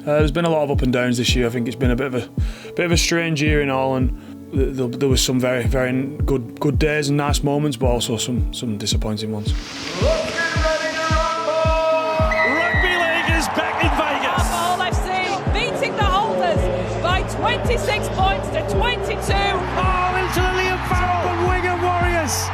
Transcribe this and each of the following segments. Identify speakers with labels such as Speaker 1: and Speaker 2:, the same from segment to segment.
Speaker 1: There's been a lot of up and downs this year. I think it's been a bit of a strange year in all, and there was some very good days and nice moments, but also some disappointing ones.
Speaker 2: Rugby league is back in Vegas.
Speaker 3: 𝗪𝗿𝗶𝗶𝗄 FC beating the holders by 26 points to 22.
Speaker 2: Oh, into the 𝗪𝗿𝗀𝗃𝗏 Wigan Warriors.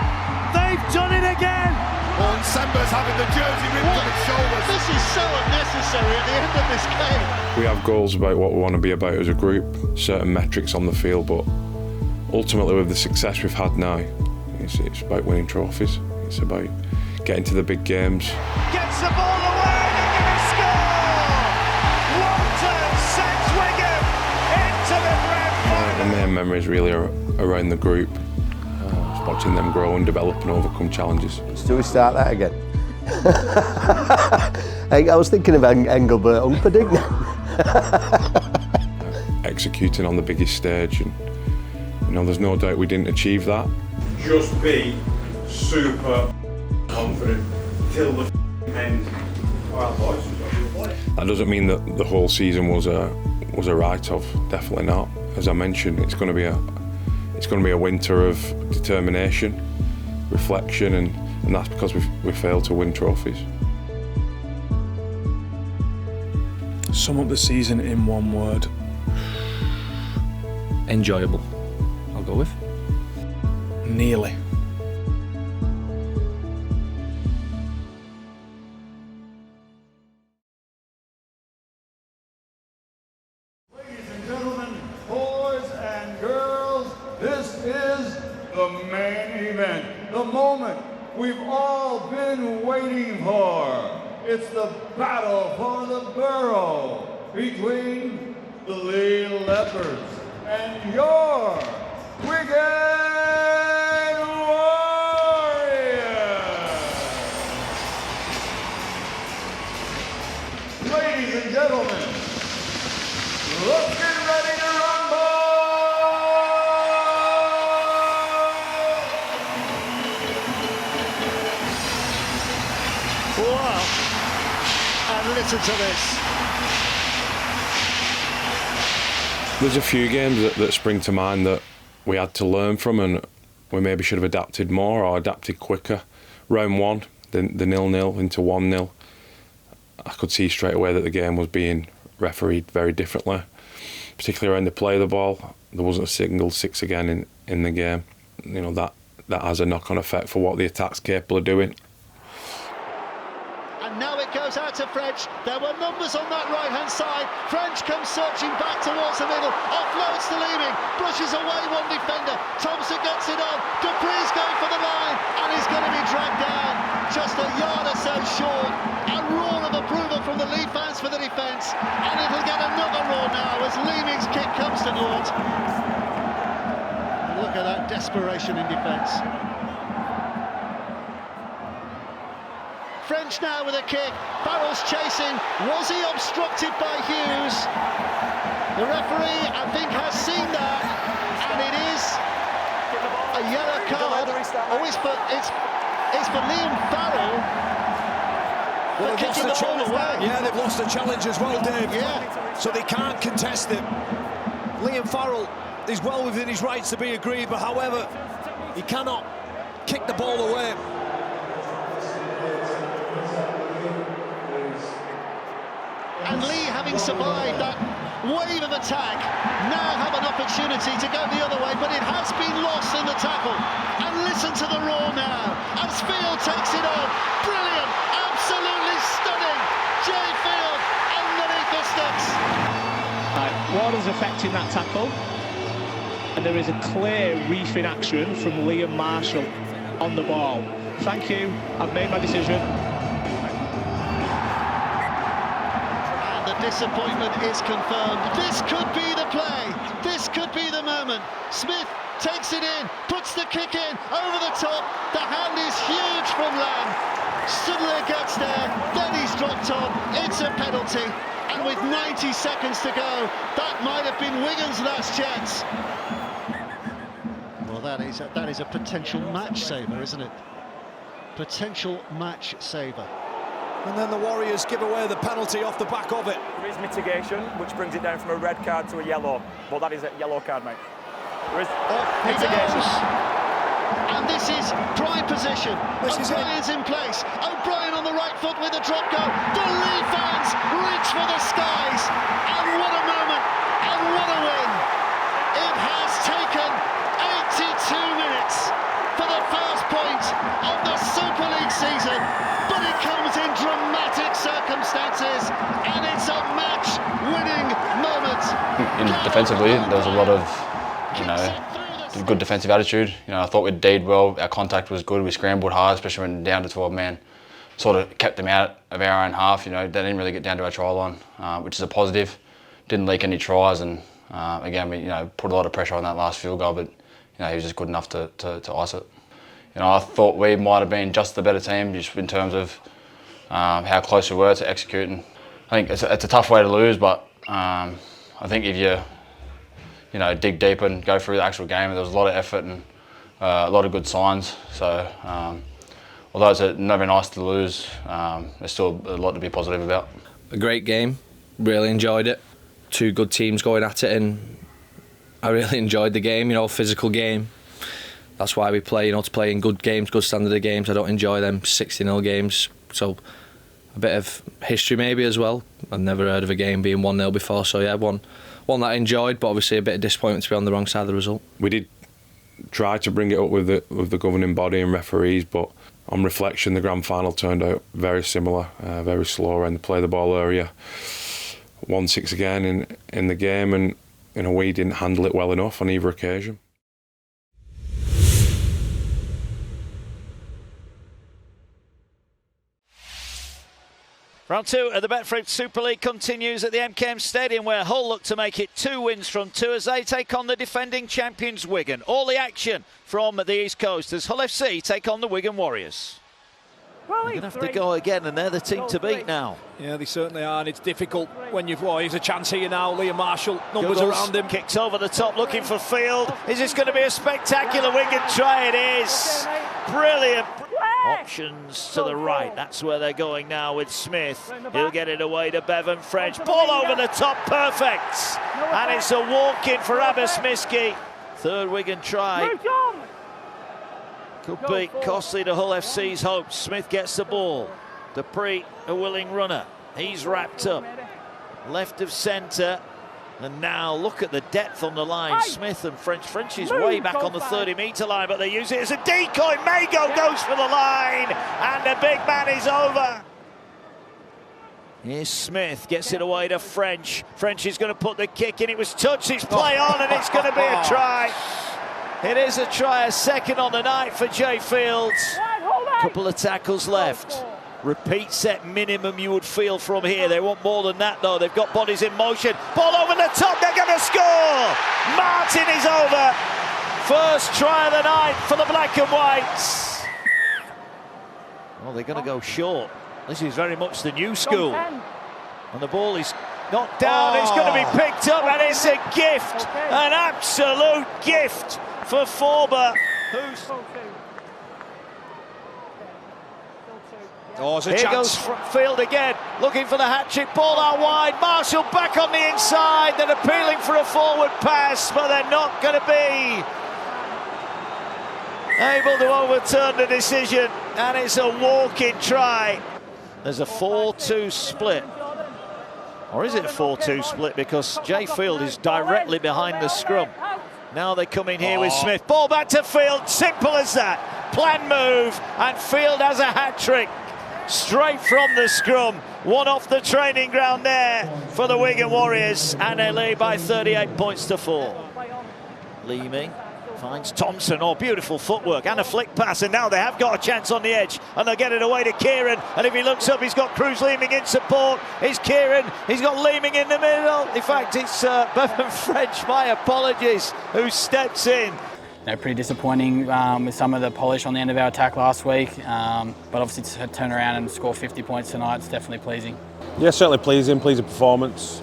Speaker 2: They've done it again.
Speaker 4: And Semba's having the jersey ripped from his shoulders.
Speaker 5: This is so unnecessary at the end of this game.
Speaker 6: We have goals about what we want to be about as a group, certain metrics on the field, but ultimately with the success we've had now, it's about winning trophies. It's about getting to the big games.
Speaker 2: Gets the ball away and going to score! Walter sends Wigan into the grand final.
Speaker 6: The main memories really are around the group, watching them grow and develop and overcome challenges.
Speaker 7: Do we start that again? I was thinking of 𝗥𝗲𝗃𝗶𝗏𝘄.
Speaker 6: Executing on the biggest stage, and there's no doubt we didn't achieve that.
Speaker 8: Just be super confident till the end. Well, boys,
Speaker 6: that doesn't mean that the whole season was a write-off. Definitely not. As I mentioned, it's going to be a winter of determination, reflection, and that's because we failed to win trophies.
Speaker 1: Sum up the season in one word.
Speaker 9: Enjoyable. I'll go with.
Speaker 1: Nearly.
Speaker 4: Ladies and gentlemen, boys and girls, this is the main event, the moment we've all been waiting for. It's the battle for the borough between the Lee Leopards and your Wigan Warriors. Ladies and gentlemen, let's get ready to rumble!
Speaker 5: Wow. And listen to this.
Speaker 6: There's a few games that spring to mind that we had to learn from, and we maybe should have adapted more or adapted quicker. Round one, the 0-0 into 1-0. I could see straight away that the game was being refereed very differently, particularly around the play of the ball. There wasn't a single six again in the game. That has a knock-on effect for what the attack's capable of doing.
Speaker 5: And now it goes out to French. There were numbers on that right-hand side. French comes searching back towards the middle. Offloads to Leeming. Brushes away one defender. Thompson gets it on. Dupree's going for the line. And he's going to be dragged down. Just a yard or so short. A roar of approval from the Lee fans for the defence. And it'll get another roar now as Leeming's kick comes to naught. And look at that desperation in defence. French now with a kick. Barrow's chasing. Was he obstructed by Hughes? The referee, I think, has seen that, and it is a yellow card. Oh, it's for Liam Farrell.
Speaker 2: Well, they've lost the challenge.
Speaker 5: Away.
Speaker 2: Yeah, they've lost the challenge as well, Dave.
Speaker 5: Yeah.
Speaker 2: So they can't contest it. Liam Farrell is well within his rights to be aggrieved, but however, he cannot kick the ball away.
Speaker 5: And Lee, having survived that wave of attack, now have an opportunity to go the other way, but it has been lost in the tackle. And listen to the roar now, as Field takes it on. Brilliant, absolutely stunning. Jay Field underneath the sticks.
Speaker 10: Right, Warner's affecting that tackle, and there is a clear reefing action from Liam Marshall on the ball. Thank you, I've made my decision.
Speaker 5: Disappointment is confirmed. This could be the play. This could be the moment. Smith takes it in, puts the kick in, over the top. The hand is huge from Lamb. Suddenly gets there, then he's dropped on. It's a penalty. And with 90 seconds to go, that might have been Wigan's last chance. Well, that is a potential match saver, isn't it? Potential match saver.
Speaker 2: And then the Warriors give away the penalty off the back of it.
Speaker 11: There is mitigation, which brings it down from a red card to a yellow. Well, that is a yellow card, mate. There is mitigation.
Speaker 5: And this is prime position. O'Brien's in place. O'Brien on the right foot with a drop goal. The Lee fans reach for the skies. And what a moment. And what a win. It has taken 82 minutes for the first point of the Super League season. But it comes in dramatic circumstances. And it's a match-winning moment.
Speaker 9: Defensively, there was a lot of, good defensive attitude. I thought we did well. Our contact was good. We scrambled hard, especially when down to 12 man. Sort of kept them out of our own half. They didn't really get down to our try line, which is a positive. Didn't leak any tries, and again, we put a lot of pressure on that last field goal, but he was just good enough to ice it. I thought we might have been just the better team, just in terms of how close we were to executing. I think it's a tough way to lose, but I think if you dig deep and go through the actual game, there was a lot of effort and a lot of good signs. So although it's never nice to lose, there's still a lot to be positive about.
Speaker 12: A great game, really enjoyed it. Two good teams going at it, and I really enjoyed the game, physical game. That's why we play, to play in good games, good standard of games. I don't enjoy them 60-0 games. So a bit of history maybe as well. I've never heard of a game being 1-0 before, so yeah, one that I enjoyed, but obviously a bit of disappointment to be on the wrong side of the result.
Speaker 6: We did try to bring it up with the governing body and referees, but on reflection, the grand final turned out very similar, very slow around the play the ball area. 1-6 again in the game, and we didn't handle it well enough on either occasion.
Speaker 13: Round 2 of the Betfred Super League continues at the MKM Stadium, where Hull look to make it 2 wins from 2 as they take on the defending champions Wigan. All the action from the East Coast as Hull FC take on the Wigan Warriors. They're going to have to go again, and they're the team to beat now.
Speaker 10: Yeah, they certainly are, and it's difficult when he's a chance here now. Liam Marshall, numbers around him.
Speaker 13: Kicks over the top, looking for Field. Is this going to be a spectacular Wigan try? It is. Brilliant. Options to the right, that's where they're going now with Smith. He'll get it away to 𝗪𝗿𝗀𝗃. Ball over the top, perfect. And it's a walk-in for 𝗪𝗏𝗪𝗃. Third Wigan try. Could be costly to Hull FC's hopes. Smith gets the ball. 𝗪𝗏𝗃, a willing runner. He's wrapped up. Left of centre. And now look at the depth on the line. Smith and French. French is way back on the 30-metre line, but they use it as a decoy. Mago goes for the line, and the big man is over. Here's Smith, gets it away to French. French is going to put the kick in. It was touched, it's play on, and it's going to be a try. It is a try, a second on the night for Jay Fields. Couple of tackles left. Repeat set minimum you would feel from here. They want more than that though. They've got bodies in motion. Ball over the top, they're going to score! Martin is over. First try of the night for the black and whites. Well, they're going to go short. This is very much the new school. And the ball is knocked down. It's going to be picked up, and it's a gift. An absolute gift for 𝗪𝗿𝗏. Here goes Field again, looking for the hat-trick, ball out wide. Marshall back on the inside, then appealing for a forward pass, but they're not going to be able to overturn the decision, and it's a walk-in try. There's a 4-2 split. Or is it a 4-2 split, because Jay Field is directly behind the scrum. Now they come in here with Smith. Ball back to Field, simple as that. Plan move, and Field has a hat-trick. Straight from the scrum, one off the training ground there for the Wigan Warriors, and they lead by 38 points to 4. Leeming finds Thompson. Oh, beautiful footwork and a flick pass, and now they have got a chance on the edge, and they'll get it away to Kieran. And if he looks up, he's got Cruz Leeming in support. It's Kieran, he's got Leeming in the middle. In fact, it's 𝗪𝗏𝗪𝗃, my apologies, who steps in.
Speaker 14: Pretty disappointing with some of the polish on the end of our attack last week, but obviously to turn around and score 50 points tonight, it's definitely pleasing.
Speaker 15: Yeah, certainly pleasing performance.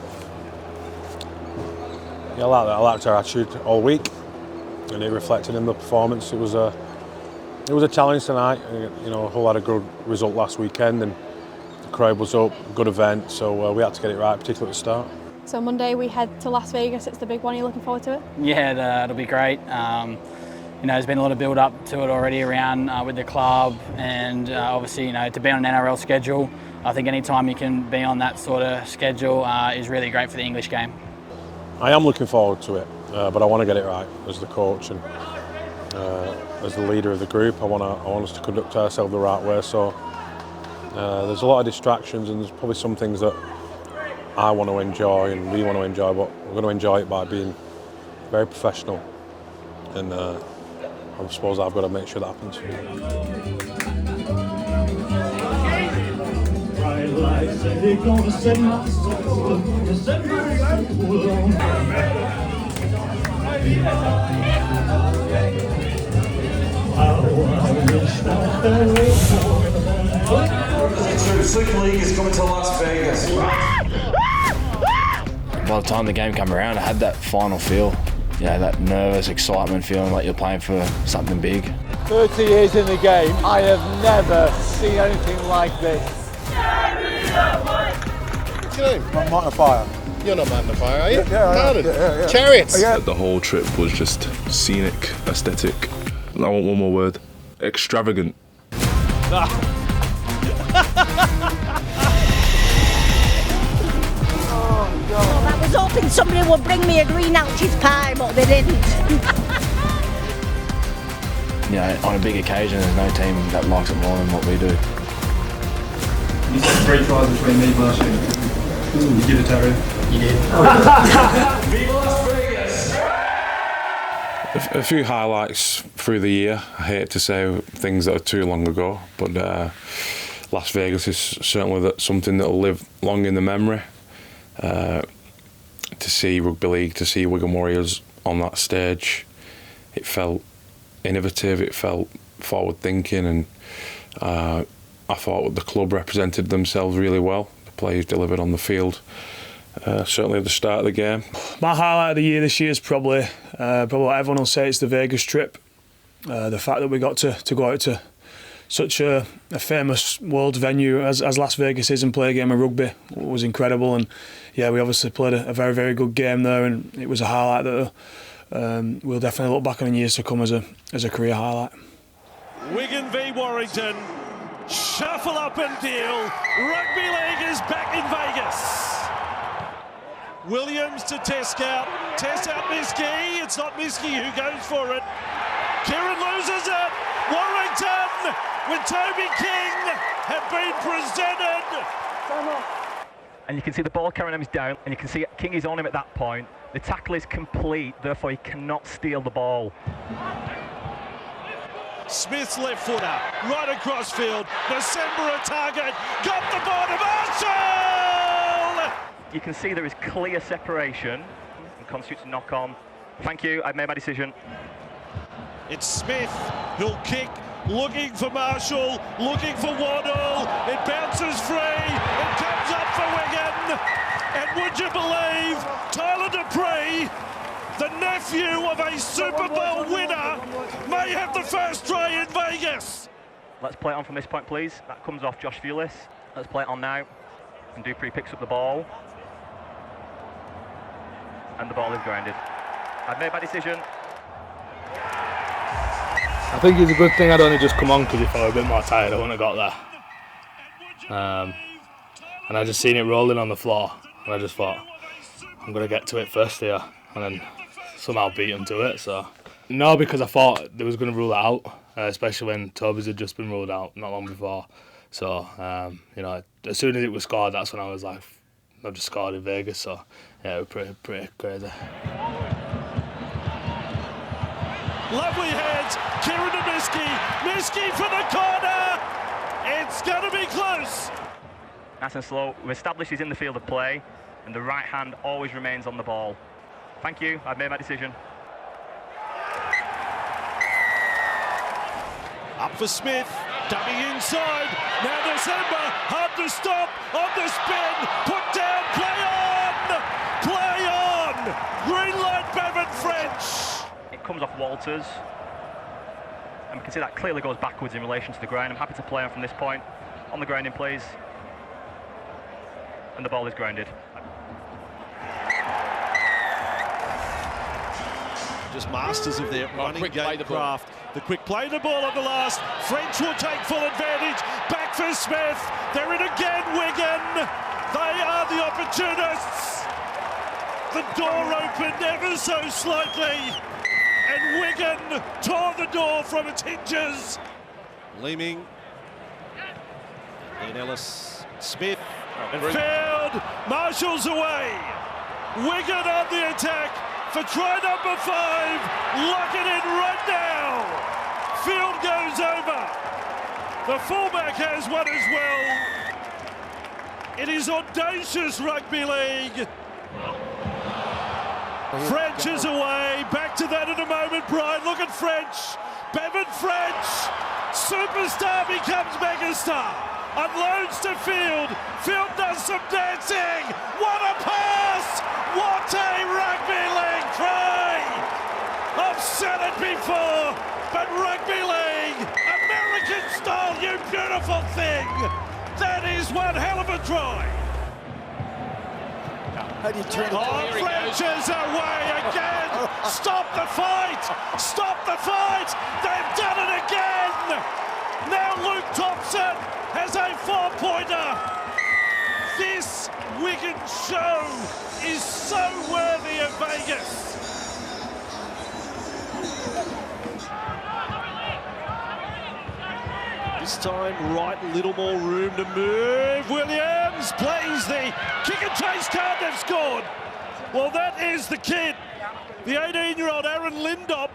Speaker 15: Yeah, I liked our attitude all week, and it reflected in the performance. It was a challenge tonight. Hull had a good result last weekend, and crowd was up, good event, so we had to get it right, particularly at the start.
Speaker 16: So Monday we head to Las Vegas. It's the big one. Are you looking forward to it?
Speaker 14: Yeah, it'll be great. You know, there's been a lot of build up to it already around with the club, and obviously, you know, to be on an NRL schedule, I think any time you can be on that sort of schedule is really great for the English game.
Speaker 15: I am looking forward to it, but I want to get it right as the coach and as the leader of the group. I want us to conduct ourselves the right way. So there's a lot of distractions, and there's probably some things that I want to enjoy and we want to enjoy, but we're going to enjoy it by being very professional. And I suppose I've got to make sure that happens.
Speaker 17: The Super League is coming to Las Vegas.
Speaker 9: By the time the game came around, I had that final feel. You know, that nervous excitement, feeling like you're playing for something big.
Speaker 18: 30 years in the game, I have never seen anything like this.
Speaker 19: What's your name?
Speaker 18: 𝗪𝗿𝗃𝗶𝗄.
Speaker 19: You're not 𝗪𝗿𝗃𝗃𝗄, are you?
Speaker 18: Yeah.
Speaker 19: Chariots!
Speaker 20: The whole trip was just scenic, aesthetic. I want one more word. Extravagant.
Speaker 21: I was hoping somebody would bring me a green 𝗪𝗃𝗃 pie, but they didn't.
Speaker 9: You know, on a big occasion, there's no team that likes it more than what we do.
Speaker 22: You said 3 tries between me last year. You did it, Terry. You did.
Speaker 17: Viva Las Vegas!
Speaker 6: A few highlights through the year. I hate to say things that are too long ago, but Las Vegas is certainly something that will live long in the memory. To see rugby league, to see Wigan Warriors on that stage, it felt innovative, it felt forward thinking, and I thought the club represented themselves really well. The players delivered on the field, certainly at the start of the game.
Speaker 1: My highlight of the year this year is probably what everyone will say, it's the Vegas trip. The fact that we got to go out to such a famous world venue as Las Vegas is and play a game of rugby was incredible. And yeah, we obviously played a very, very good game there, and it was a highlight that we'll definitely look back on in years to come as a career highlight.
Speaker 2: Wigan v Warrington, shuffle up and deal. Rugby league is back in Vegas. Williams to test out 𝗏𝗏𝗏𝗏. It's not 𝗏𝗏𝗏𝗏 who goes for it. Kieran loses it. Warrington with Toby King have been presented.
Speaker 11: And you can see the ball carrying him is down, and you can see King is on him at that point. The tackle is complete, therefore he cannot steal the ball.
Speaker 2: Smith's left footer, right across field. December a target, got the ball to Marshall!
Speaker 11: You can see there is clear separation and constitutes a knock on. Thank you, I've made my decision.
Speaker 2: It's Smith who'll kick, looking for Marshall, looking for Waddle. It bounces free, it comes up for Wigan. And would you believe, Tyler Dupree, the nephew of a Super Bowl winner, may have the first try in Vegas.
Speaker 11: Let's play it on from this point, please. That comes off Josh Fulis. Let's play it on now. And Dupree picks up the ball. And the ball is grounded. I've made my decision.
Speaker 22: I think it's a good thing I'd only just come on, because if I were a bit more tired, I wouldn't have got there. And I just seen it rolling on the floor, and I just thought, I'm going to get to it first here, and then somehow beat him to it. So no, because I thought they was going to rule it out, especially when Toby's had just been ruled out not long before. So you know, as soon as it was scored, that's when I was like, I've just scored in Vegas. So yeah, it was pretty crazy.
Speaker 2: Lovely hands, Kieran to 𝗏𝗏𝗏𝗏 for the corner. It's going to be close.
Speaker 11: Nice and slow. We've established he's in the field of play, and the right hand always remains on the ball. Thank you, I've made my decision.
Speaker 2: Up for Smith, dumping inside. Now December, hard to stop, on the spin, put down, play on! Green light, Bevan French.
Speaker 11: It comes off Walters, and we can see that clearly goes backwards in relation to the ground. I'm happy to play on from this point. On the grounding, please. and the ball is grounded.
Speaker 2: Just masters of their running game craft. The quick play, the ball at the last. French will take full advantage. Back for Smith. They're in again, Wigan. They are the opportunists. The door opened ever so slightly, and Wigan tore the door from its hinges. Leeming. Ian Ellis, Smith, and Field. Marshall's away. Wigan on the attack for try number 5. Lock it in right now. Field goes over. The fullback has one as well. It is audacious rugby league. French is away. Back to that in a moment, Brian. Look at French. Bevan French. Superstar becomes megastar. Unloads to Field. Field does some dancing. What a pass! What a rugby league try! I've said it before, but rugby league, American style, you beautiful thing! That is one hell of a try.
Speaker 3: How do you turn it?
Speaker 2: French is away again. Stop the fight! Stop the fight! They've done it again! Now Luke Thompson has a 4-pointer. This Wigan show is so worthy of Vegas. This time, right, a little more room to move. Williams plays the kick and chase card. They've scored. Well, that is the kid, the 18-year-old Aaron Lindop.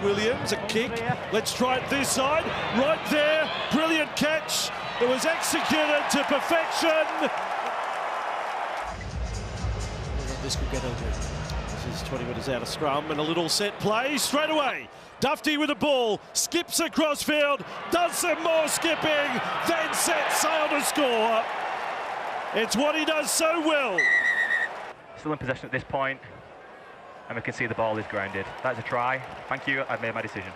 Speaker 2: Williams, a kick. Let's try it this side. Right there, brilliant catch. It was executed to perfection. This could get over. This is 20 metres out of scrum and a little set play straight away. Dufty with the ball, skips across field, does some more skipping, then sets sail to score. It's what he does so well.
Speaker 11: Still in possession at this point, and we can see the ball is grounded. That's a try. Thank you, I've made my decision.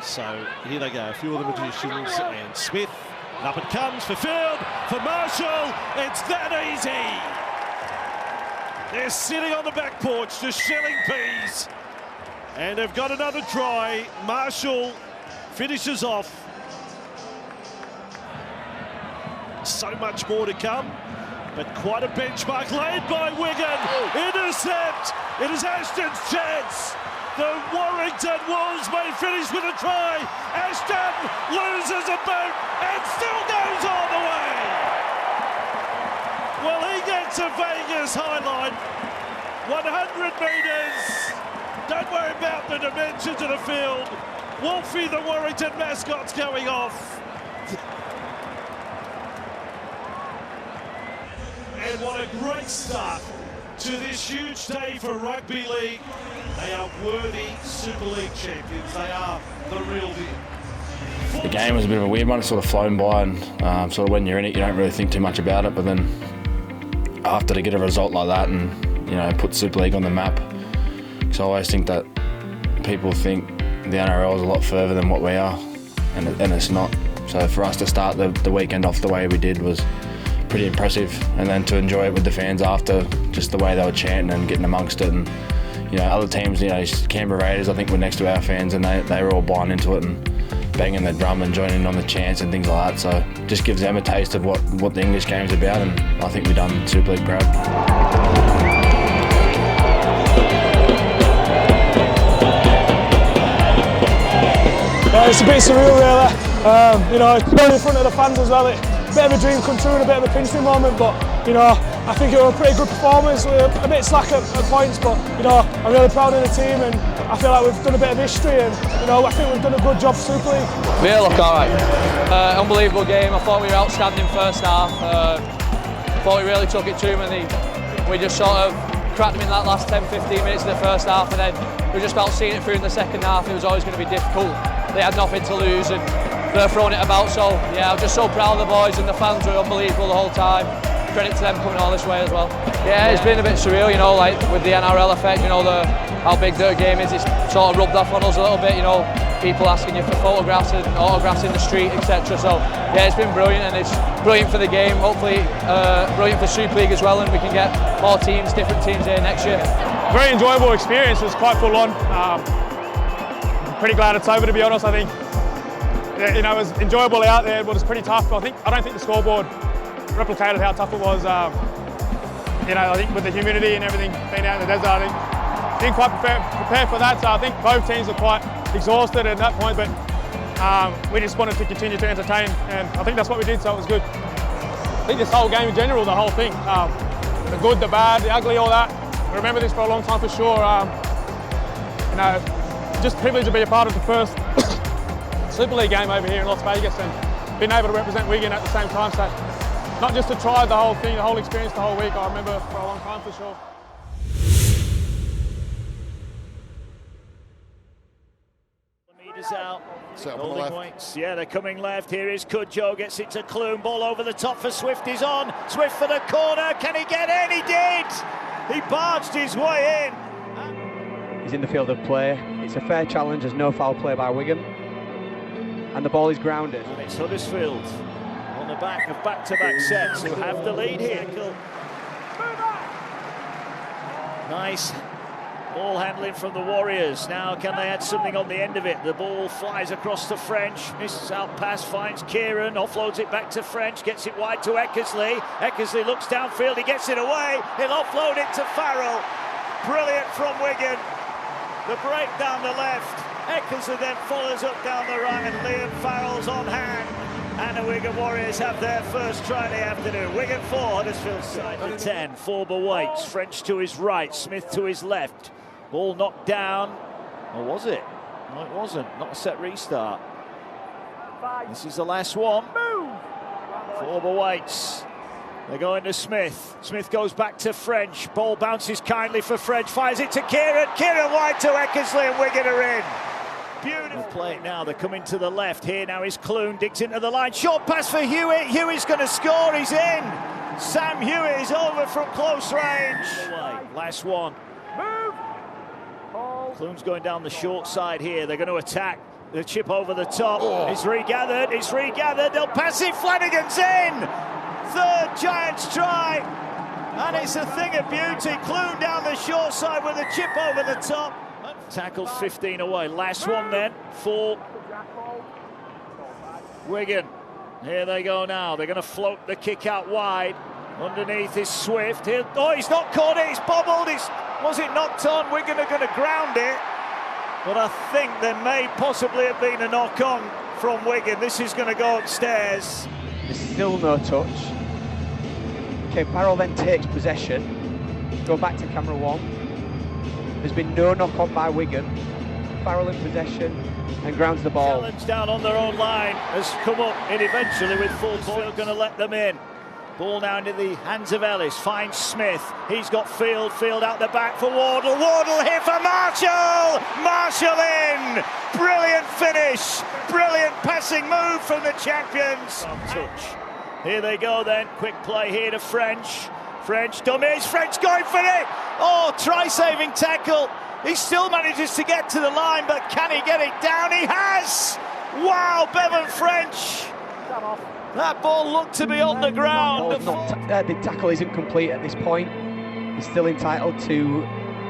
Speaker 2: So here they go, a few of the magicians, and Smith, and up it comes for Field, for Marshall. It's that easy. They're sitting on the back porch, just shelling peas. And they've got another try. Marshall finishes off. So much more to come, but quite a benchmark laid by Wigan. Intercept. It is Ashton's chance. The Warrington Wolves may finish with a try. Ashton loses a boot and still goes all the way. Well, he gets a Vegas highlight. 100 metres. Don't worry about the dimensions of the field. Wolfie, the Warrington mascot's going off. And what a great start to this huge day for rugby league. They are worthy Super League champions. They are the real deal.
Speaker 9: The game was a bit of a weird one. It's sort of flown by, and sort of when you're in it, you don't really think too much about it. But then after to get a result like that and put Super League on the map, because I always think that people think the NRL is a lot further than what we are, and it's not. So for us to start the weekend off the way we did was pretty impressive, and then to enjoy it with the fans after, just the way they were chanting and getting amongst it. And other teams, Canberra Raiders, I think were next to our fans, and they were all buying into it and banging the drum and joining in on the chants and things like that. So just gives them a taste of what the English game's about, and I think we've done Super League proud.
Speaker 1: It's a bit surreal, really. Going in front of the fans as well. It's a bit of a dream come true and a bit of a pinch me moment. But I think it was a pretty good performance. We were a bit slack at points, but I'm really proud of the team, and I feel like we've done a bit of history, and I think we've done a good job for Super League.
Speaker 12: Yeah, look, all right. Unbelievable game. I thought we were outstanding first half. Thought we really took it to them, and we just sort of cracked them in that last 10-15 minutes of the first half, and then we just felt seeing it through in the second half. It was always going to be difficult. They had nothing to lose, and they're throwing it about. So yeah, I'm just so proud of the boys, and the fans were unbelievable the whole time. Credit to them coming all this way as well. Yeah, it's been a bit surreal, like with the NRL effect. How big their game is. It's sort of rubbed off on us a little bit.
Speaker 22: people asking you for photographs and autographs in the street, etc. So yeah, it's been brilliant, and it's brilliant for the game. Hopefully brilliant for Super League as well, and we can get more teams, different teams here next year.
Speaker 3: Very enjoyable experience. It was quite full on. Pretty glad it's over, to be honest. I think it was enjoyable out there, but it was pretty tough. I don't think the scoreboard replicated how tough it was. I think with the humidity and everything being out in the desert, I think didn't quite prepare for that. So I think both teams were quite exhausted at that point, but we just wanted to continue to entertain, and I think that's what we did. So it was good. I think this whole game in general, the whole thing, the good, the bad, the ugly, all that. I remember this for a long time for sure. Just privileged to be a part of the first Super League game over here in Las Vegas, and being able to represent Wigan at the same time. So not just to try the whole thing, the whole experience, the whole week. I remember for a long time for sure.
Speaker 13: Meters out. Holding weights. Yeah, they're coming left. Here is 𝗥𝗲𝘃, gets it to 𝗏. Ball over the top for Swift. He's on. Swift for the corner. Can he get in? He did. He barged his way in.
Speaker 10: He's in the field of play. It's a fair challenge. There's no foul play by Wigan, and the ball is grounded.
Speaker 13: And it's Huddersfield on the back of back-to-back sets who have the lead here. Nice ball handling from the Warriors. Now can they add something on the end of it? The ball flies across to French, misses out pass, finds Kieran, offloads it back to French, gets it wide to 𝗥𝗲𝘃. 𝗥𝗲𝘃 looks downfield, he gets it away, he'll offload it to 𝗵𝗿𝗄. Brilliant from Wigan. The break down the left. 𝗥𝗲𝘃 then follows up down the right, and Liam Farrell's on hand. And the Wigan Warriors have their first try of the afternoon. Wigan 4, Huddersfield side to 10. 𝗪𝗿𝗏𝗏, French to his right, Smith to his left. Ball knocked down. Or was it? No, it wasn't. Not a set restart. This is the last one. 𝗪𝗿𝗏𝗏. They're going to Smith. Smith goes back to French. Ball bounces kindly for French. Fires it to Kieran. Kieran wide to 𝗥𝗲𝘃, and Wigan are in. Beautiful play it now. They're coming to the left. Here now is 𝗏. Digs into the line. Short pass for Hewitt. Hewitt's going to score. He's in. Sam Hewitt is over from close range. Last one. 𝗏's going down the short side here. They're going to attack. The chip over the top. It's regathered. It's regathered. They'll pass it. Flanagan's in. Third Giants try. And it's a thing of beauty. 𝗏 down the short side with a chip over the top. Tackle 15 away. Last one then for Wigan. Here they go now. They're going to float the kick out wide. Underneath is Swift. Here, he's not caught it. He's bobbled. Was it knocked on? Wigan are going to ground it. But I think there may possibly have been a knock on from Wigan. This is going to go upstairs.
Speaker 10: There's still no touch. Okay, 𝗵𝗿𝗄 then takes possession. Go back to camera 1. There's been no knock-on by Wigan. 𝗵𝗿𝗄 in possession and grounds the ball.
Speaker 13: Challenge down on their own line has come up in eventually with full ball. Going to let them in. Ball now into the hands of Ellis. Finds Smith. He's got Field. Field out the back for Wardle. Wardle here for Marshall. Marshall in. Brilliant finish. Brilliant passing move from the champions. Touch. Here they go then. Quick play here to French. French dummies. French going for it. Oh, try-saving tackle. He still manages to get to the line, but can he get it down? He has. Wow, Bevan French. That ball looked to be on the ground.
Speaker 10: The tackle isn't complete at this point. He's still entitled to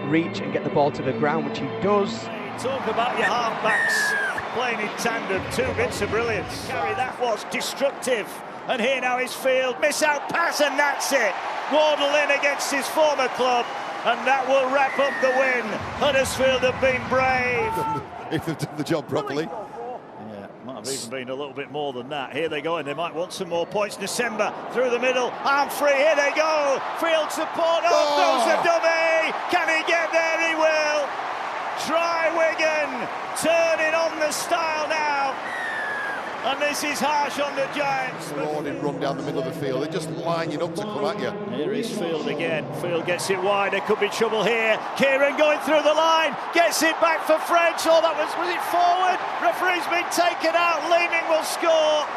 Speaker 10: reach and get the ball to the ground, which he does.
Speaker 13: Talk about your half-backs playing in tandem. 2 bits of brilliance. Carry that was destructive. And here now is Field. Miss out pass, and that's it. Wardle in against his former club. And that will wrap up the win. Huddersfield have been brave.
Speaker 7: If they've done the job properly.
Speaker 13: Might have even been a little bit more than that. Here they go, and they might want some more points. December through the middle, arm free, here they go. Field support, goes the dummy. Can he get there? He will. Try Wigan, turning on the style now. And this is harsh on the Giants.
Speaker 7: Marauding run down the middle of the field. They're just lining up to come at you.
Speaker 13: Here is Field again. Field gets it wide. There could be trouble here. Kieran going through the line. Gets it back for French. Oh, that was it forward? Referee's been taken out. Leeming will score.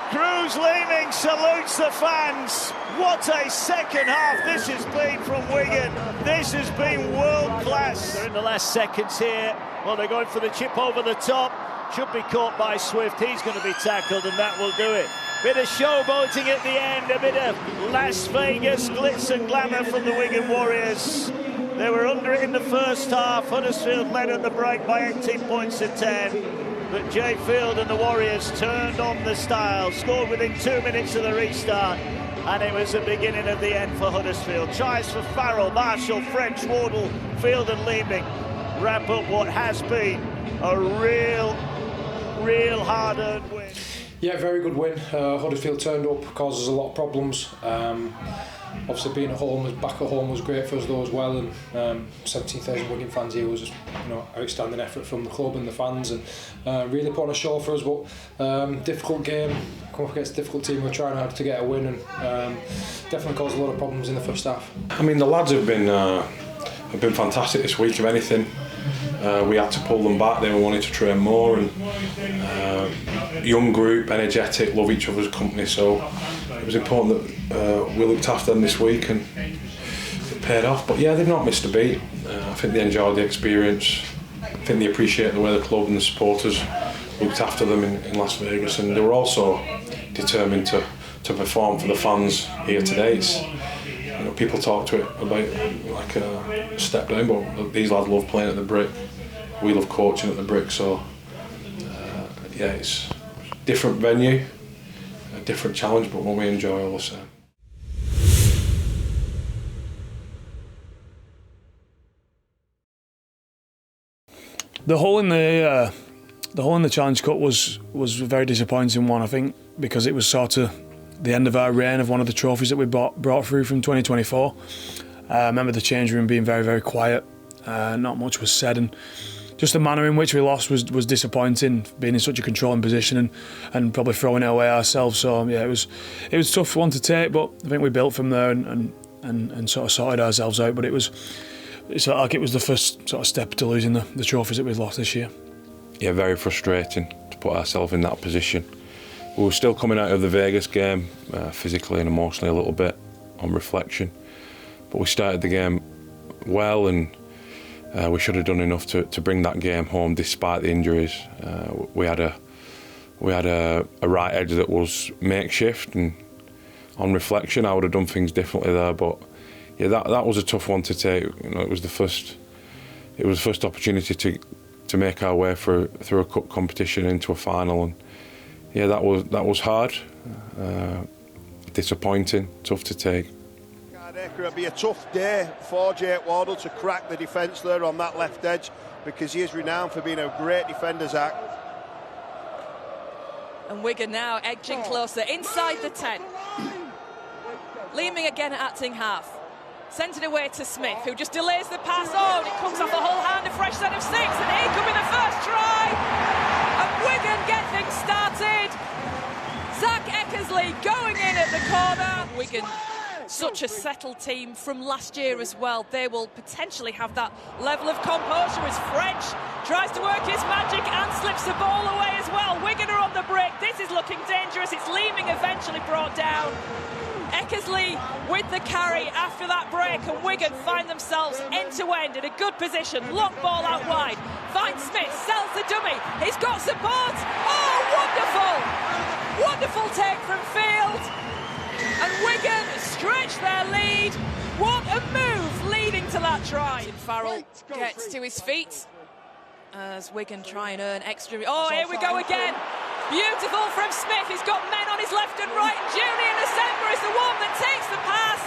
Speaker 13: Cruz Leeming salutes the fans. What a second half this has been from Wigan. This has been world class. They're in the last seconds here. Well, they're going for the chip over the top. Should be caught by Swift. He's going to be tackled, and that will do it. Bit of showboating at the end, a bit of Las Vegas glitz and glamour from the Wigan Warriors. They were under it in the first half. Huddersfield led at the break by 18 points to 10. But Jay Field and the Warriors turned on the style, scored within 2 minutes of the restart, and it was the beginning of the end for Huddersfield. Tries for Farrell, Marshall, French, Wardle, Field and Leeming wrap up what has been a real hard-earned win.
Speaker 4: Yeah, very good win. Huddersfield turned up, caused us a lot of problems. Obviously being at home, back at home was great for us though as well, and 17,000 Wigan fans here was just, outstanding effort from the club and the fans, and really put on a show for us. But difficult game, come up against a difficult team. We're trying hard to get a win, and definitely caused a lot of problems in the first half.
Speaker 6: I mean, the lads have been fantastic this week. If anything, we had to pull them back. They were wanting to train more, and young group, energetic, love each other's company. So it was important that we looked after them this week, and it paid off. But yeah, they've not missed a beat. I think they enjoyed the experience. I think they appreciate the way the club and the supporters looked after them in Las Vegas, and they were also determined to perform for the fans here today. People talk to it about like a step down, but these lads love playing at the Brick. We love coaching at the Brick, so yeah, it's a different venue, a different challenge, but one we enjoy all the same.
Speaker 1: The hole in the Challenge Cup was a very disappointing one, I think, because it was sort of the end of our reign of one of the trophies that we brought through from 2024. I remember the change room being very, very quiet. Not much was said, and just the manner in which we lost was disappointing, being in such a controlling position and probably throwing it away ourselves. So yeah, it was a tough one to take, but I think we built from there and sort of sorted ourselves out. But it was like it was the first sort of step to losing the trophies that we've lost this year.
Speaker 6: Yeah, very frustrating to put ourselves in that position. We were still coming out of the Vegas game, physically and emotionally a little bit, on reflection. But we started the game well, and we should have done enough to bring that game home despite the injuries. We had a right edge that was makeshift, and on reflection I would have done things differently there. But yeah, that was a tough one to take. It was the first opportunity to make our way through a cup competition into a final, and yeah, that was hard, disappointing, tough to take.
Speaker 7: It'll be a tough day for Jake Wardle to crack the defence there on that left edge, because he is renowned for being a great defender, Zach.
Speaker 8: And Wigan now edging closer inside the 10. Leeming again at acting half. Sent it away to Smith, who just delays the pass. Oh, and it comes off a whole hand, a fresh set of 6, and here could be the first try. And Wigan get things started. Zach Eckersley going in at the corner. Wigan, such a settled team from last year as well. They will potentially have that level of composure as French tries to work his magic and slips the ball away as well. Wigan are on the break. This is looking dangerous. It's Leeming eventually brought down. Eckersley with the carry after that break, and Wigan find themselves end-to-end in a good position. Long ball out wide. Finds Smith, sells the dummy. He's got support. Oh, wonderful! Wonderful take from Field. And Wigan stretch their lead. What a move leading to that try. Farrell gets to his feet as Wigan try and earn extra. Oh, here we go again. Beautiful from Smith. He's got men on his left and right. And Julian December is the one that takes the pass.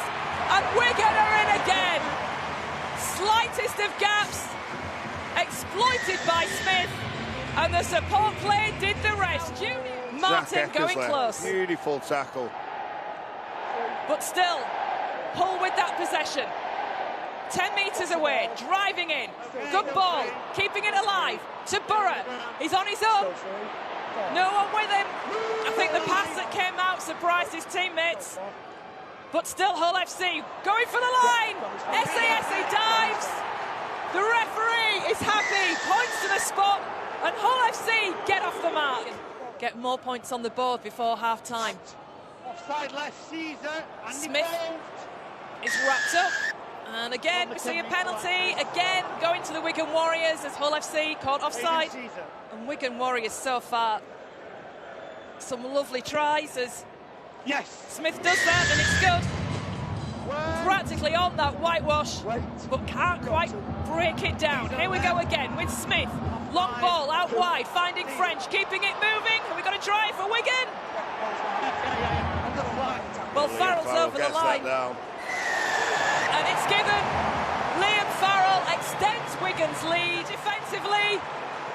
Speaker 8: And Wigan are in again. Slightest of gaps. Exploited by Smith. And the support play did the rest. Julian Martin going close.
Speaker 7: Beautiful tackle.
Speaker 8: But still, Hull with that possession. 10 metres away, driving in. Good ball, keeping it alive to 𝗏𝗏𝗃. He's on his own. No one with him. I think the pass that came out surprised his teammates. But still Hull FC going for the line. SAS dives. The referee is happy, points to the spot, and Hull FC get off the mark. get more points on the board before half-time.
Speaker 5: Offside left, Caesar.
Speaker 8: Smith is wrapped up. And again, we see a penalty. Again, going to the Wigan Warriors as Hull FC caught offside. And Wigan Warriors so far, some lovely tries as Smith does that, and it's good. Practically on that whitewash, but can't quite break it down. Here we go again with Smith. Long ball out wide, finding French, keeping it moving. Have we got a try for Wigan? Well, Farrell's over the line. And it's given. Liam Farrell extends Wigan's lead defensively,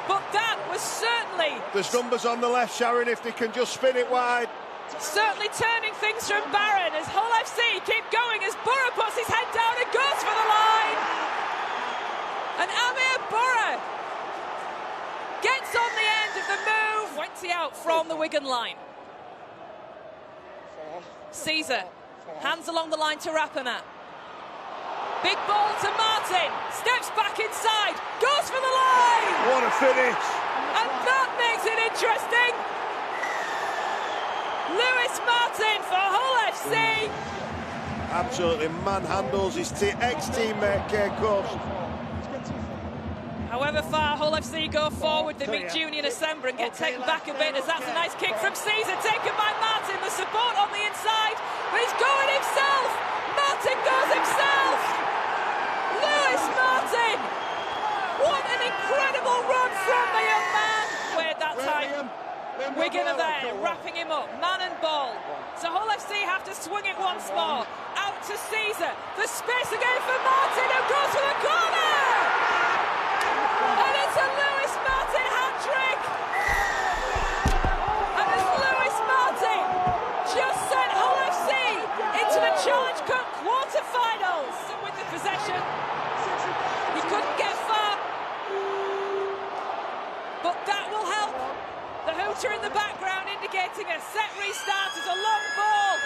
Speaker 8: but that was certainly...
Speaker 7: There's numbers on the left, Sharon, if they can just spin it wide.
Speaker 8: Certainly turning things from Barron as Hull FC keep going as Borough puts his head down and goes for the line. And Amir Borough gets on the end of the move. 20 out from the Wigan line. Caesar, hands along the line to Rapana. Big ball to Martin, steps back inside, goes for the line!
Speaker 7: What a finish!
Speaker 8: And that makes it interesting. Lewis Martin for Hull FC.
Speaker 7: Absolutely manhandles his ex-teammate Kay Coast.
Speaker 8: However far Hull FC go forward, they meet Junior December and get taken back a bit as that's a nice kick from Caesar, taken by Martin, the support on the inside, but he's going himself! Martin goes himself! Lewis Martin! What an incredible run from the young man! Wait that time. Wigan are there, wrapping him up, man and ball. So Hull FC have to swing it once more. Out to Caesar, the space again for Martin, who goes for the corner! And it's a Lewis Martin hat-trick! And as Lewis Martin just sent Hull FC into the Challenge Cup quarter-finals. And with the possession, he couldn't get far. But that will help. The hooter in the background indicating a set restart as a long ball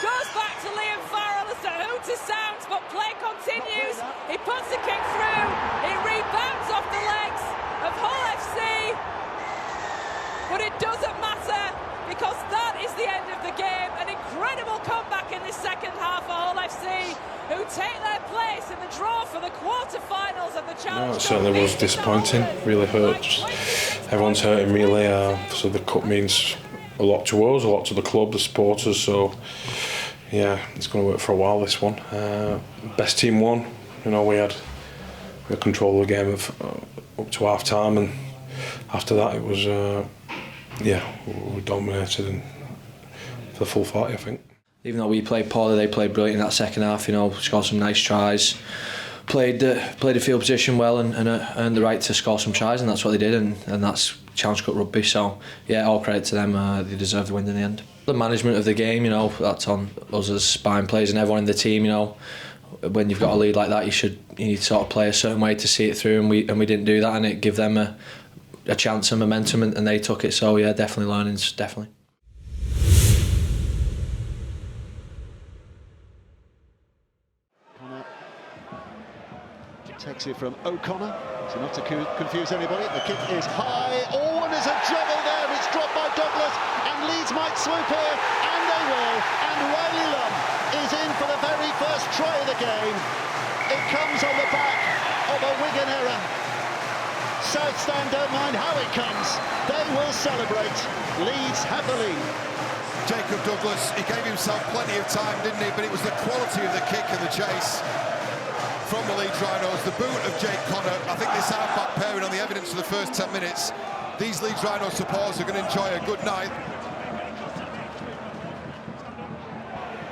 Speaker 8: goes back to Liam Farrell as the hooter sounds, but play continues. He puts the kick through, it rebounds off the legs of Hull FC, but it doesn't matter because that is the end of the game. An incredible comeback in the second half for Hull FC, who take their place in the draw for the quarter-finals of the Challenge Cup.
Speaker 6: It certainly was disappointing, really hurt. Everyone's hurting really, so the cup means a lot to us, a lot to the club, the supporters, so yeah, it's going to work for a while, this one. Best team won, you know, we had control of the game up to half time, and after that it was, yeah, we dominated and for the full 40, I think.
Speaker 12: Even though we played poorly, they played brilliant in that second half, you know, scored some nice tries, played the field position well and earned the right to score some tries, and that's what they did, and that's Challenge Cup rugby, so yeah, all credit to them, they deserved the win in the end. The management of the game, you know, that's on us as spine players and everyone in the team, you know, when you've got a lead like that, you need to sort of play a certain way to see it through, and we didn't do that, and it gave them a chance and momentum, and they took it, so yeah, definitely learnings, definitely.
Speaker 16: Takes it from O'Connor, so not to confuse anybody. The kick is high. Oh, and there's a juggle there. It's dropped by Douglas, and Leeds might swoop here, and they will. And Riley Lum is in for the very first try of the game. It comes on the back of a Wigan error. South Stand don't mind how it comes. They will celebrate. Leeds have the lead.
Speaker 23: Jacob Douglas, he gave himself plenty of time, didn't he? But it was the quality of the kick and the chase from the Leeds Rhinos, the boot of Jake Connor. I think this half-back pairing on the evidence for the first 10 minutes, these Leeds Rhinos supporters are going to enjoy a good night.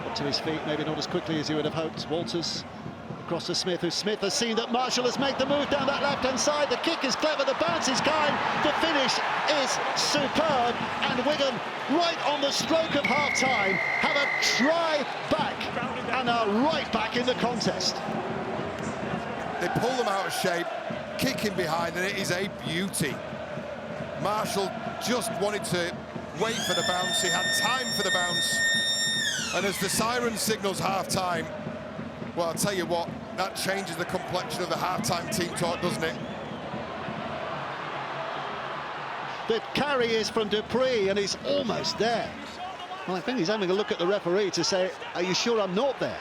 Speaker 16: Up to his feet, maybe not as quickly as you would have hoped. Walters across to Smith, who Smith has seen that Marshall has made the move down that left-hand side. The kick is clever, the bounce is kind, the finish is superb, and Wigan, right on the stroke of half-time, have a try back and are right back in the contest.
Speaker 23: They pull them out of shape, kicking behind, and it is a beauty. Marshall just wanted to wait for the bounce. He had time for the bounce. And as the siren signals half-time, well, I'll tell you what, that changes the complexion of the half-time team talk, doesn't it?
Speaker 16: The carry is from 𝗪𝗿𝗏, and he's almost there. Well, I think he's having a look at the referee to say, are you sure I'm not there?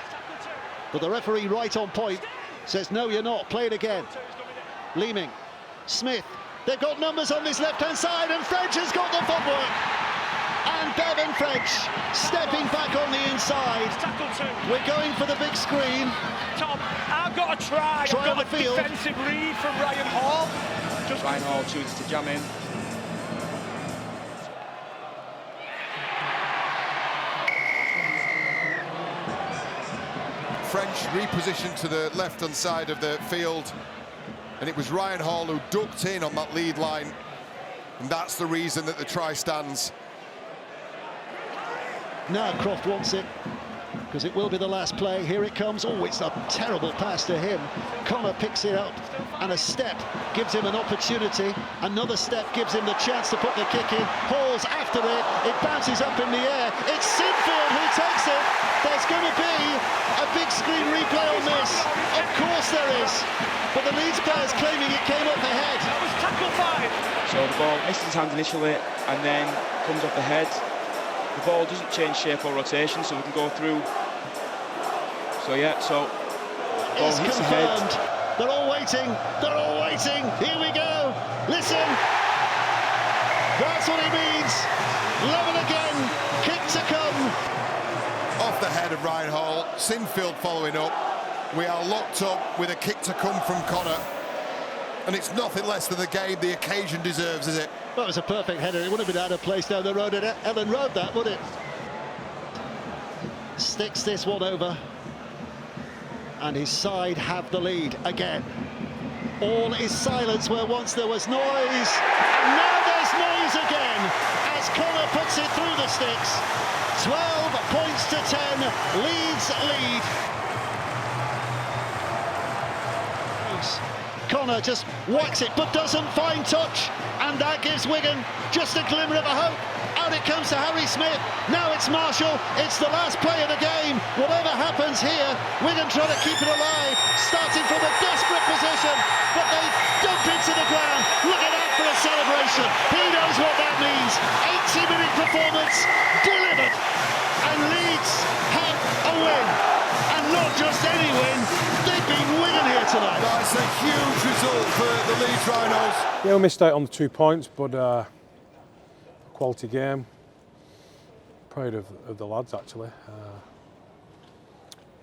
Speaker 16: But the referee, right on point, says, no, you're not. Play it again. Leeming, Smith. They've got numbers on this left-hand side, and French has got the footwork. And 𝗏𝗏𝗃𝗏 stepping back on the inside. We're going for the big screen.
Speaker 10: Tom, I've got a try. I've got a defensive read from Ryan Hall.
Speaker 14: Ryan Hall chooses to jam in.
Speaker 23: French repositioned to the left-hand side of the field, and it was Ryan Hall who ducked in on that lead line, and that's the reason that the try stands.
Speaker 16: Now Croft wants it, because it will be the last play. Here it comes. Oh, it's a terrible pass to him. Connor picks it up, and a step gives him an opportunity. Another step gives him the chance to put the kick in. Hall's after it. It bounces up in the air. It's Sinfield who takes it. There's going to be a big screen replay on this. Of course there is. But the Leeds player's claiming it came up ahead.
Speaker 10: That was tackle 5.
Speaker 14: So the ball misses his hand initially, and then comes off the head. The ball doesn't change shape or rotation, so we can go through. So yeah, so the ball hits the head.
Speaker 16: They're all waiting. They're all waiting. Here we go. Listen. That's what it means. Level again. Kick to come.
Speaker 23: Off the head of Ryan Hall. Sinfield following up. We are locked up with a kick to come from Connor. And it's nothing less than the game the occasion deserves, is it?
Speaker 16: Well, it was a perfect header. It would have been out of place down the road at Ellen Road, that, would it? Sticks this one over. And his side have the lead again. All is silence where once there was noise. And now there's noise again as Connor puts it through the sticks. 12 points to 10. Leeds lead. Connor just whacks it but doesn't find touch, and that gives Wigan just a glimmer of a hope. Out it comes to Harry Smith. Now it's Marshall. It's the last play of the game. Whatever happens here, Wigan trying to keep it alive, starting from a desperate position, but they dump into the ground. Looking out for a celebration. He knows what that means. 80-minute performance delivered, and Leeds have a win, and not just any win. They've been winning here tonight.
Speaker 23: That's a huge result for the Leeds Rhinos.
Speaker 15: Yeah, we missed out on the 2 points, but quality game. Proud of the lads, actually.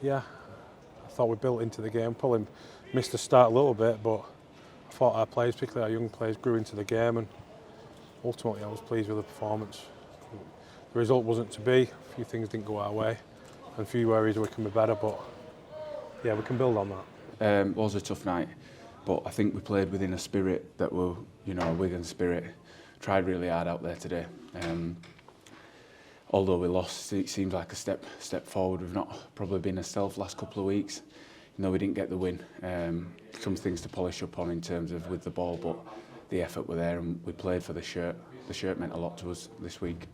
Speaker 15: Yeah, I thought we built into the game. Probably missed the start a little bit, but I thought our players, particularly our young players, grew into the game, and ultimately I was pleased with the performance. The result wasn't to be. A few things didn't go our way, and a few areas we can be better, but yeah, we can build on that.
Speaker 18: It was a tough night, but I think we played within a spirit that were, you know, a Wigan spirit. Tried really hard out there today. Although we lost, it seems like a step forward. We've not probably been ourselves last couple of weeks. You know, we didn't get the win. Some things to polish up on in terms of with the ball, but the effort were there, and we played for the shirt. The shirt meant a lot to us this week.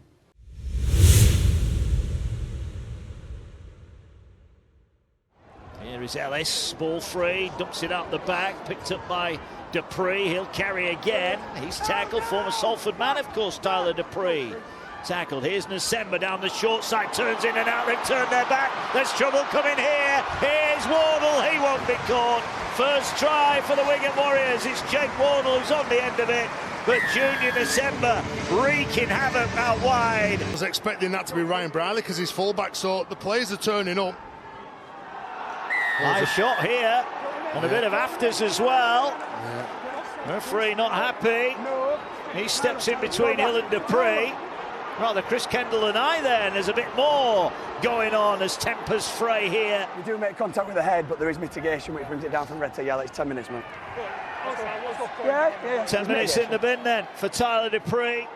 Speaker 13: Here is Ellis, ball free, dumps it out the back, picked up by 𝗪𝗏𝗃. He'll carry again. He's tackled, former Salford man, of course, Tyler 𝗪𝗏𝗃. Tackled. Here's Nasemba down the short side, turns in and out, they've turned their back. There's trouble coming here. Here's Wardle, he won't be caught. First try for the Wigan Warriors. It's Jake Wardle who's on the end of it. But Junior Nasemba wreaking havoc out wide.
Speaker 24: I was expecting that to be Ryan Brierley because he's fullback, so the players are turning up.
Speaker 13: High shot here, and a bit of afters as well. Referee not happy. He steps in between Hill and 𝗪𝗏𝗃. Rather Chris Kendall and I then. There's a bit more going on as tempers fray here.
Speaker 25: We do make contact with the head, but there is mitigation which brings it down from red to yellow. It's 10 minutes, mate. Yeah.
Speaker 13: 10 minutes in the bin then for Tyler 𝗪𝗏𝗃.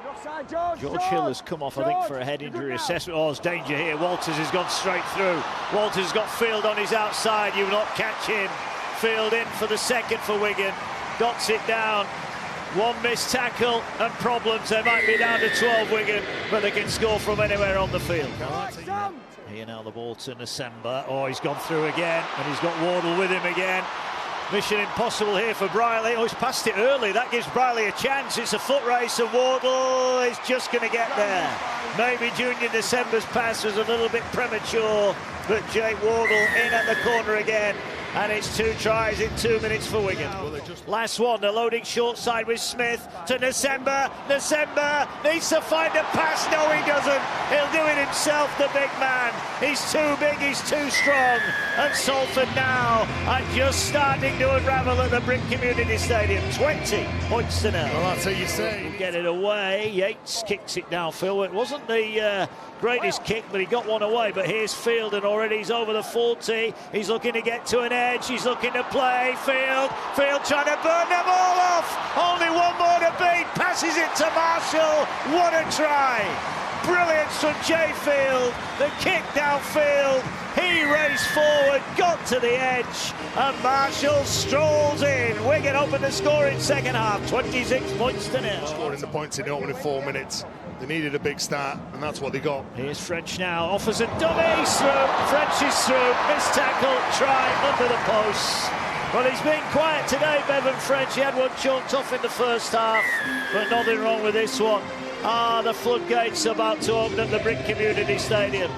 Speaker 13: George Hill has come off, I think, for a head injury assessment. Oh, there's danger here. Walters has gone straight through. Walters has got Field on his outside. You will not catch him. Field in for the second for Wigan. Dots it down. One missed tackle and problems. They might be down to 12 Wigan, but they can score from anywhere on the field. Here now the ball to Nasemba. Oh, he's gone through again, and he's got Wardle with him again. Mission impossible here for Brierley. Oh, he's passed it early. That gives Brierley a chance. It's a foot race, and Wardle is just going to get there. Maybe Junior December's pass was a little bit premature, but Jake Wardle in at the corner again. And it's 2 tries in 2 minutes for Wigan. Last one, they're loading short side with Smith to December. December needs to find a pass. No, he doesn't. He'll do it himself, the big man. He's too big, he's too strong. And Salford now are just starting to unravel at the Brick Community Stadium. 20 points to 0.
Speaker 24: Well, that's how you say.
Speaker 13: We'll get it away. Yates kicks it downfield. It wasn't the greatest kick, but he got one away. But here's Field, and already he's over the 40. He's looking to get to an edge. He's looking to play. Field trying to burn them all off. Only one more to beat. Passes it to Marshall. What a try. Brilliance from Jay Field. The kick downfield. He raced forward, got to the edge, and Marshall strolls in. Wigan opened the score in second half, 26 points to 0.
Speaker 24: Scoring the points in the opening 4 minutes. They needed a big start, and that's what they got.
Speaker 13: Here's French now, offers a dummy, he's through. French is through, missed tackle, try under the post. Well, he's been quiet today, Bevan French. He had one choked off in the first half, but nothing wrong with this one. The floodgates about to open at the Brick Community Stadium.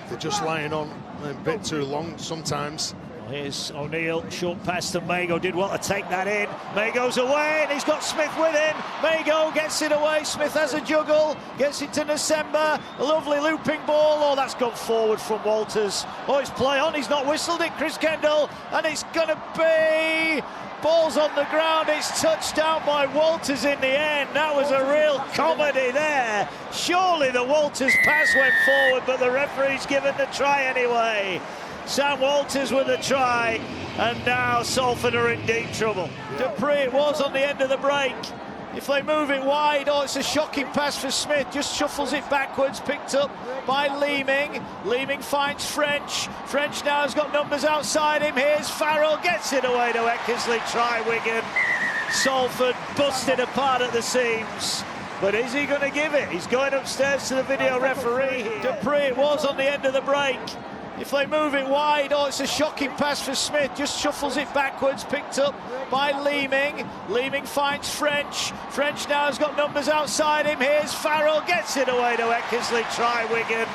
Speaker 24: They're just lying on a bit too long sometimes.
Speaker 13: Well, here's O'Neill, short pass to Maygo, did well to take that in. Maygo's away, and he's got Smith with him. Maygo gets it away, Smith has a juggle, gets it to December. A lovely looping ball. Oh, that's gone forward from Walters. Oh, it's play on, he's not whistled it, Chris Kendall, and it's going to be... Ball's on the ground, it's touched down by Walters in the end. That was a real comedy there. Surely the Walters pass went forward, but the referee's given the try anyway. Sam Walters with a try, and now Salford are in deep trouble. Dupree it was on the end of the break. If they move it wide, oh, it's a shocking pass for Smith, just shuffles it backwards, picked up by Leeming. Leeming finds French. French now has got numbers outside him. Here's Farrell, gets it away to Eckersley, try Wigan. Salford busted apart at the seams. But is he going to give it? He's going upstairs to the video referee. Dupree it was on the end of the break. If they move it wide, oh, it's a shocking pass for Smith, just shuffles it backwards, picked up by Leeming. Leeming finds French. French now has got numbers outside him. Here's Farrell, gets it away to Eckersley, try Wigan.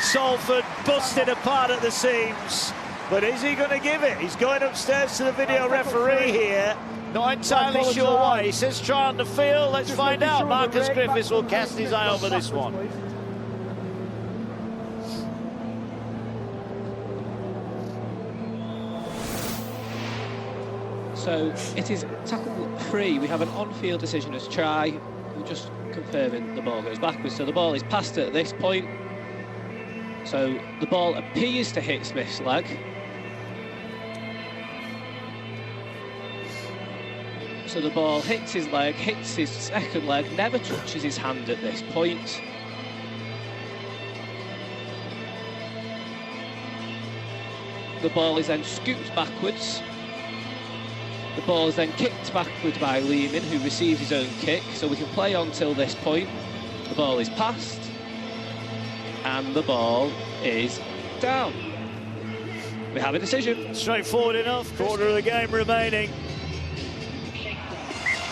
Speaker 13: Salford busted apart at the seams. But is he going to give it? He's going upstairs to the video referee here. Not entirely sure why. He says try on the field. Let's find out. Marcus Griffiths will cast his eye over this one.
Speaker 11: So it is tackle 3. We have an on-field decision as try. We're just confirming the ball goes backwards. So the ball is passed at this point. So the ball appears to hit Smith's leg. So the ball hits his leg, hits his second leg, never touches his hand at this point. The ball is then scooped backwards. The ball is then kicked backwards by Lehman, who receives his own kick, so we can play on till this point. The ball is passed, and the ball is down. We have a decision.
Speaker 13: Straightforward enough, quarter of the game remaining.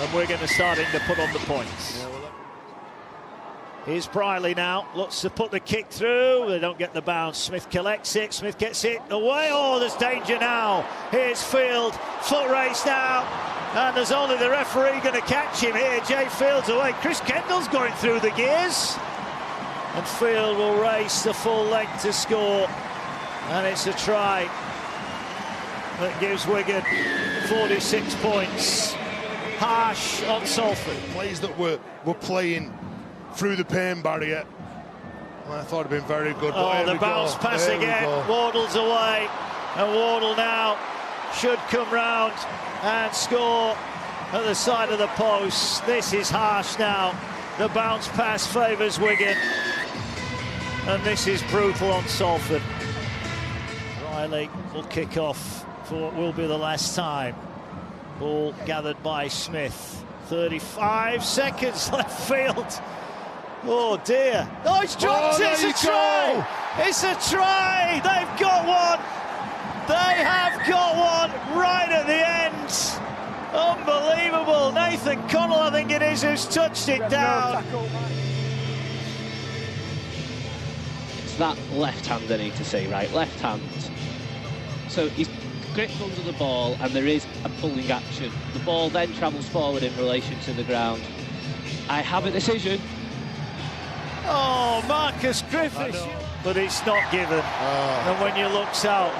Speaker 13: And we're going to start to put on the points. Here's Brierley now, looks to put the kick through, they don't get the bounce. Smith collects it, Smith gets it away, oh, there's danger now. Here's Field, foot race now, and there's only the referee going to catch him here. Jay Field's away, Chris Kendall's going through the gears, and Field will race the full length to score, and it's a try that gives Wigan 46 points. Harsh on Salford.
Speaker 24: Plays that were playing through the pain barrier. Well, I thought it'd been very good.
Speaker 13: Oh, the bounce pass again. Wardle's away, and Wardle now should come round and score at the side of the post. This is harsh now. The bounce pass favours Wigan, and this is brutal on Salford. Riley will kick off for what will be the last time. Ball gathered by Smith. 35 seconds left field. Oh dear. Oh, it's dropped. It's a try. It's a try. They've got one. They have got one right at the end. Unbelievable. Nathan Connell, I think it is, who's touched it down.
Speaker 11: It's that left hand I need to see, right? Left hand. So he's gripped under the ball and there is a pulling action. The ball then travels forward in relation to the ground. I have a decision.
Speaker 13: Oh, Marcus Griffiths. But it's not given. And when you looks out,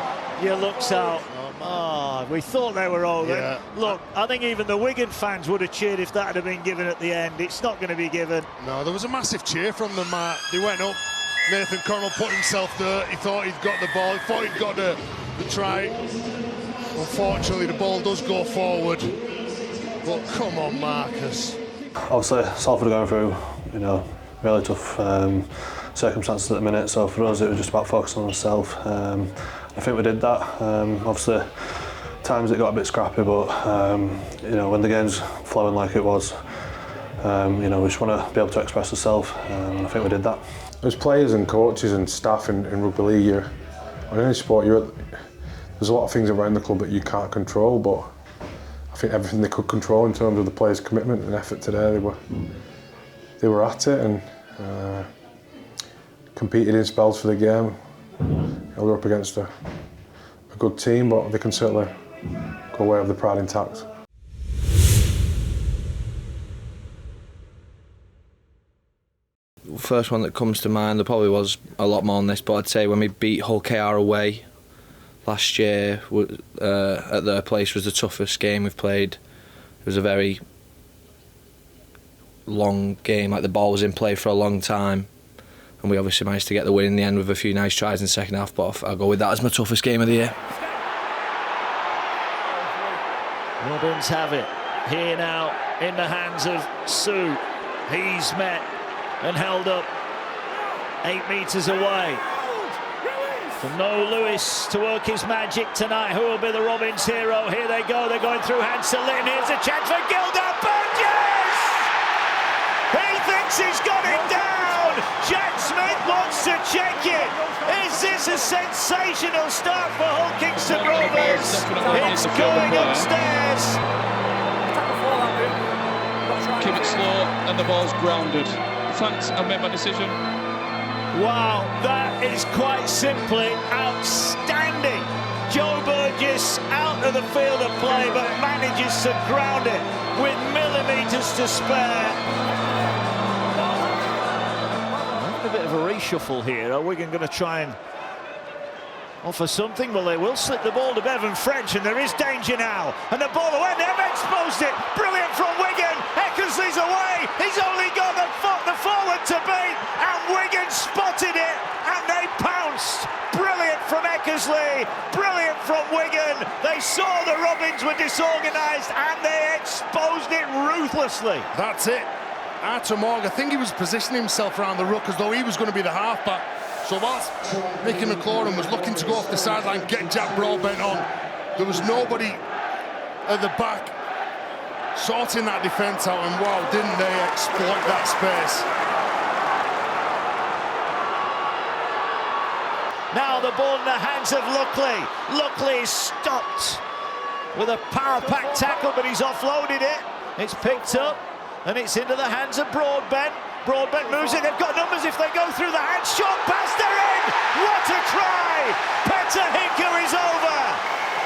Speaker 13: we thought they were over.
Speaker 24: Yeah.
Speaker 13: Look, I think even the Wigan fans would have cheered if that had been given at the end. It's not going to be given.
Speaker 24: No, there was a massive cheer from them, Mark. They went up. Nathan Connell put himself there. He thought he'd got the ball. He thought he'd got the try. Unfortunately, the ball does go forward. But come on, Marcus.
Speaker 2: Obviously, Salford are going through, really tough circumstances at the minute. So for us, it was just about focusing on ourselves. I think we did that. Obviously, times it got a bit scrappy, but when the game's flowing like it was, we just want to be able to express ourselves, and I think we did that.
Speaker 15: As players and coaches and staff in rugby league, on any sport, there's a lot of things around the club that you can't control, but I think everything they could control in terms of the players' commitment and effort today, they were at it and competed in spells for the game. They were up against a good team, but they can certainly go away with the pride intact.
Speaker 12: First one that comes to mind, there probably was a lot more on this, but I'd say when we beat 𝗥𝗲𝘃 away last year at their place was the toughest game we've played. It was a very long game, like the ball was in play for a long time, and we obviously managed to get the win in the end with a few nice tries in the second half, but I'll go with that as my toughest game of the year.
Speaker 13: Robins have it here now in the hands of Sue. He's met and held up 8 metres away. For No Lewis to work his magic tonight. Who will be the Robins hero? Here they go. They're going through hands to Lynn. Here's a chance for Gilda Burgess! He thinks he's got it down. Jack Smith wants to check it. Is this a sensational start for Hull Kingston Rovers? It's going upstairs.
Speaker 11: Keep it slow and the ball's grounded. Thanks, I made my decision.
Speaker 13: Wow, that is quite simply outstanding. Joe Burgess out of the field of play, but manages to ground it with millimetres to spare. A bit of a reshuffle here. Are Wigan going to try and offer something? Well, they will slip the ball to Bevan French, and there is danger now. And the ball away, they've exposed it. Brilliant from Wigan. Eckersley's away. He's only got the forward to beat, and Wigan spotted it, and they pounced. Brilliant from Eckersley. Brilliant from Wigan. They saw the Robins were disorganised, and they exposed it ruthlessly.
Speaker 24: That's it. Artur Morgan, I think he was positioning himself around the ruck as though he was going to be the halfback. So whilst Mickey McLaurin was looking to go off the sideline, get Jack Broadbent on, there was nobody at the back sorting that defence out, and wow, didn't they exploit that space.
Speaker 13: Now the ball in the hands of Luckley. Luckley is stopped with a power pack tackle, but he's offloaded it. It's picked up, and it's into the hands of Broadbent. Broadbent moves it, they've got numbers if they go through the hands. Shot pass, they're in! What a try! Petter Hicker is over!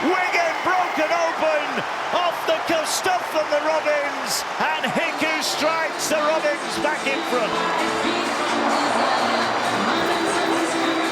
Speaker 13: Wigan broken open, off the cuff stuff from the Robins, and Hicker strikes the Robins back in front.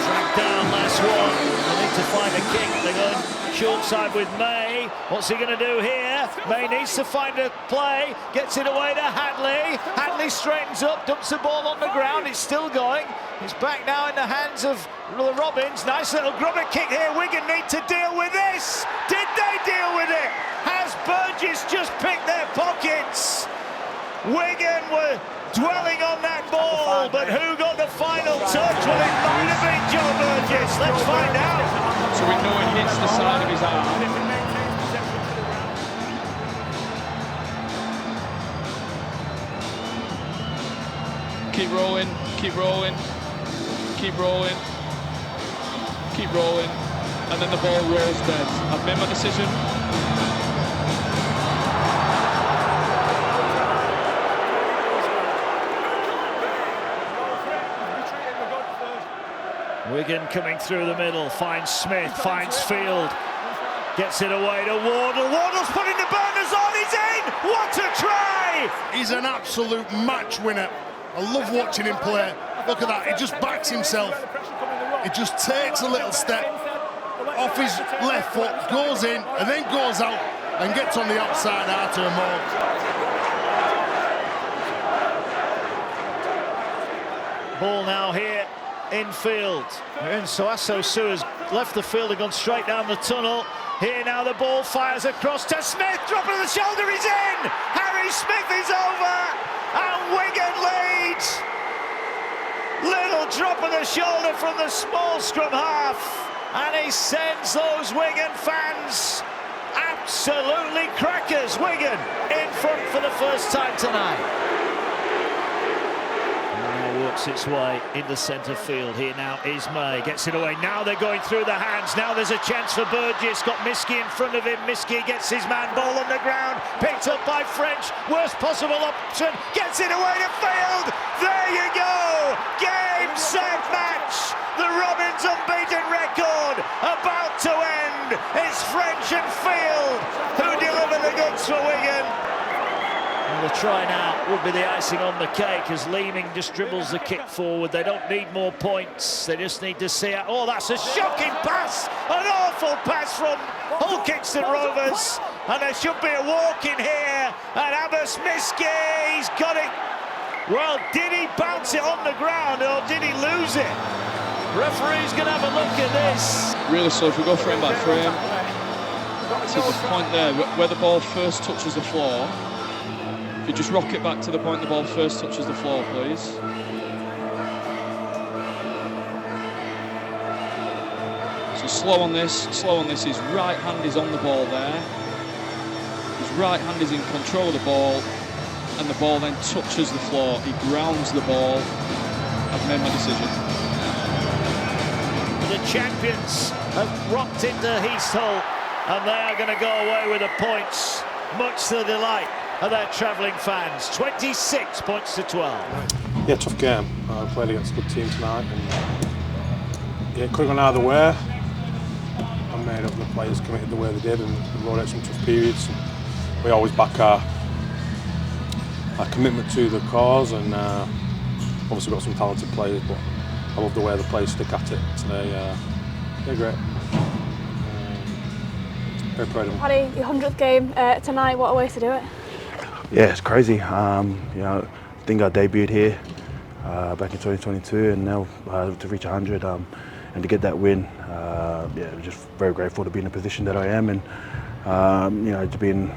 Speaker 13: Tracked down last one, they need to find a kick. They're going short side with May. What's he going to do here? May needs to find a play, gets it away to Hadley. Hadley straightens up, dumps the ball on the ground, it's still going. It's back now in the hands of the Robins. Nice little grubber kick here. Wigan need to deal with this. Did they deal with it? Has Burgess just picked their pockets? Wigan were dwelling on that ball, but who got the final touch? Well, it might have been Joe Burgess. Let's find out.
Speaker 11: So we know it hits the side of his arm. Keep rolling, keep rolling, keep rolling, keep rolling, and then the ball rolls dead. I've made my decision.
Speaker 13: Wigan coming through the middle, finds Smith, finds Field, gets it away to Wardle. Wardle's putting the burners on, he's in! What a try!
Speaker 24: He's an absolute match winner. I love watching him play. Look at that, he just backs himself. He just takes a little step off his left foot, goes in, and then goes out and gets on the outside 𝗪𝗿𝗃𝗶𝗄.
Speaker 13: Ball now here in field. And 𝗪𝗏𝗄 has left the field and gone straight down the tunnel. Here now the ball fires across to Smith, drop of the shoulder, he's in! Harry Smith is over, and Wigan leads! Little drop of the shoulder from the small scrum half, and he sends those Wigan fans absolutely crackers. Wigan in front for the first time tonight. Works its way into centre field. Here now is May, gets it away. Now they're going through the hands. Now there's a chance for 𝗪𝗿𝗁. Got 𝗪𝗏𝗃 in front of him. 𝗪𝗏𝗃 gets his man, ball on the ground, picked up by French. Worst possible option, gets it away to Field. There you go. Game, set, match. The Robins unbeaten record about to end. It's French and Field who deliver the goods for Wigan. And the try now would be the icing on the cake as Leeming just dribbles the kick forward. They don't need more points, they just need to see it. Oh, that's a shocking pass, an awful pass from Hull Kingston Rovers. And there should be a walk in here, and Abbas Miski, he's got it. Well, did he bounce it on the ground or did he lose it? Referee's going to have a look at this.
Speaker 11: Really slow, if we go frame by frame, to the point there where the ball first touches the floor. If you just rock it back to the point the ball first touches the floor, please. So slow on this, his right hand is on the ball there. His right hand is in control of the ball, and the ball then touches the floor. He grounds the ball. I've made my decision.
Speaker 13: The champions have rocked into Heathhull, and they are going to go away with the points, much to the delight of their travelling fans. 26 points to 12.
Speaker 15: Yeah, tough game. I played against a good team tonight, and yeah, it could have gone either way. I made up the players committed the way they did, and rode out some tough periods. We always back our commitment to the cause, and obviously got some talented players, but I love the way the players stick at it today. They're great. Very proud of them.
Speaker 9: Paddy, your 100th game tonight, what a way to do it.
Speaker 17: Yeah, it's crazy. You know, I think I debuted here back in 2022, and now to reach 100 and to get that win, yeah, just very grateful to be in the position that I am, and you know, to be in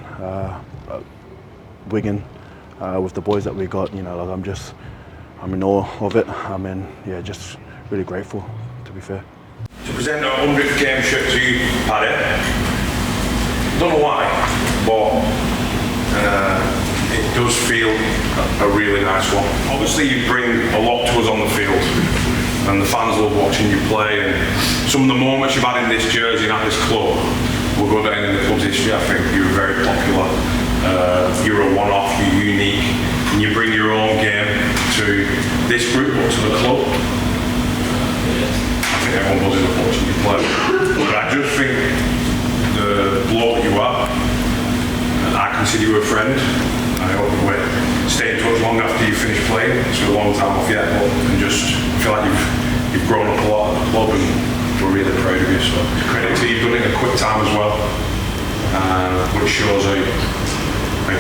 Speaker 17: Wigan with the boys that we got. You know, like I'm in awe of it. Yeah, just really grateful, to be fair.
Speaker 6: To present our 100th game shirt to you, Paddy. Don't know why, but it does feel a really nice one. Obviously you bring a lot to us on the field, and the fans love watching you play, and some of the moments you've had in this jersey and at this club will go down in the club's history. I think you're very popular, you're a one-off, you're unique, and you bring your own game to this group or to the club. I think everyone does enough watching you play, but I just think the bloke you are, I consider you a friend. I hope we stay in touch long after you finish playing. It's a long time off yet, but I just feel like you've grown up a lot at the club, and we're really proud of you. So credit to you, you've done it in a quick time as well, which shows how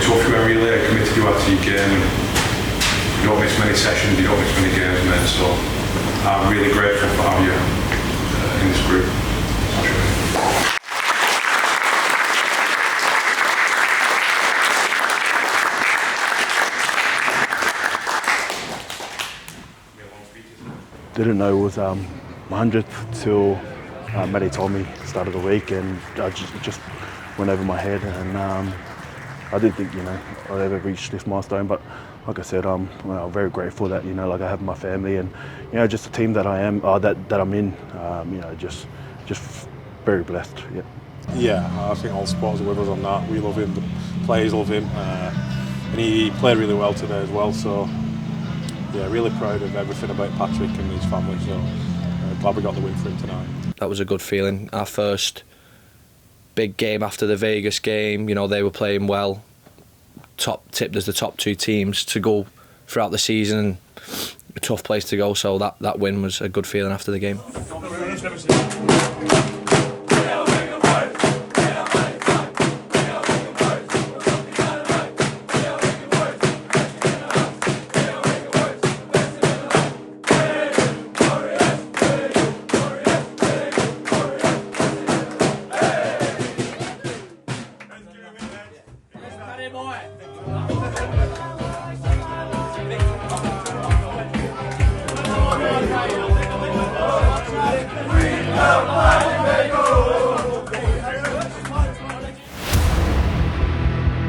Speaker 6: tough you are, really, how committed you are to your game. And you don't miss many sessions, you don't miss many games, mate. So I'm really grateful for having you in this group.
Speaker 17: Didn't know it was my 100th till Maddie told me at the start of the week, and I just went over my head, and I didn't think, you know, I'd ever reach this milestone, but like I said, I'm very grateful that, you know, like I have my family, and, you know, just the team that I am, that I'm in, you know, just very blessed. Yeah.
Speaker 15: Yeah, I think all supporters are with us on that. We love him, the players love him, and he played really well today as well. So yeah, really proud of everything about Patrick and his family. So glad we got the win for him tonight.
Speaker 12: That was a good feeling. Our first big game after the Vegas game, you know, they were playing well. Tipped as the top 2 teams to go throughout the season. A tough place to go, so that win was a good feeling after the game.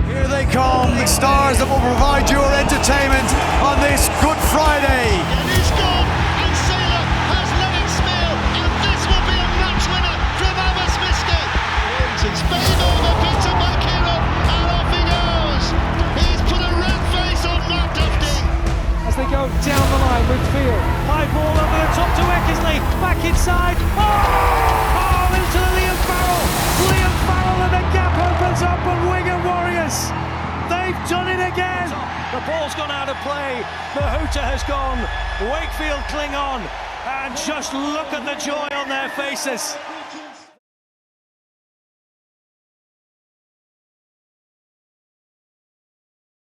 Speaker 3: Here they come, the stars that will provide your entertainment on this Good Friday.
Speaker 16: And he's gone, and Sailor has let it spill, and this will be a match winner from 𝗪𝗿𝗀𝗃𝗏. It's 𝗣𝗿𝗿𝗶𝗏𝗄, and off he goes. He's put a red face on Matt Duffy.
Speaker 19: As they go down the line, midfield, high ball over the top to 𝗥𝗲𝗃𝗏, back inside. Oh, into the Liam Farrell, and the gap opens up on Wigan Warriors. They've done it again. The ball's gone out of play. 𝗪𝗏𝗀𝗃 has gone. Wakefield cling on, and just look at the joy on their faces.